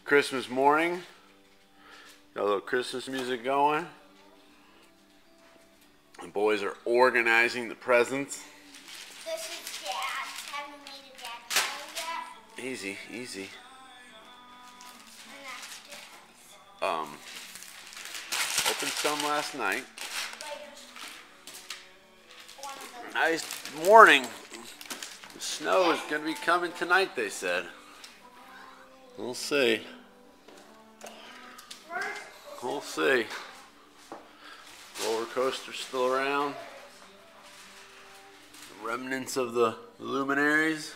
Christmas morning. Got a little Christmas music going. The boys are organizing the presents. This is Dad. Haven't made a dad yet. Easy, easy. And that's Dad's. Opened some last night. One of those. Nice morning. The snow is going to be coming tonight, they said. We'll see. We'll see. Roller coaster's still around. The remnants of the luminaries.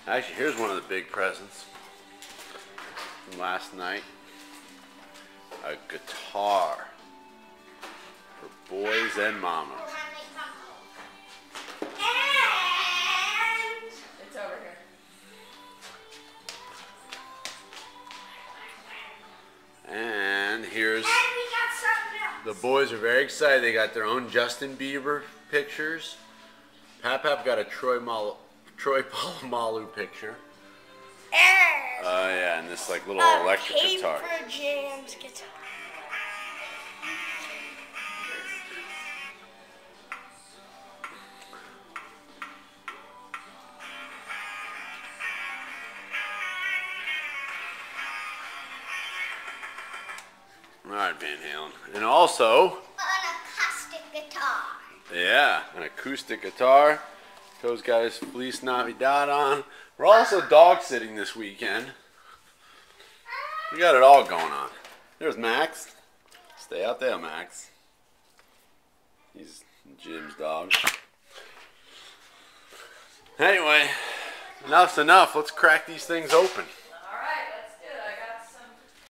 Actually, here's one of the big presents from last night. A guitar for boys and mama. And It's over here. And here's, we got something else. the boys are very excited. They got their own Justin Bieber pictures. Pap got a Troy Polamalu picture. And Oh yeah, and this like little electric guitar. Paper Jams guitar. Alright, Van Halen. And also, An acoustic guitar. yeah, an acoustic guitar. Co's got his Feliz Navidad on. We're also dog sitting this weekend. We got it all going on. There's Max. Stay out there, Max. He's Jim's dog. Anyway, enough's enough. Let's crack these things open.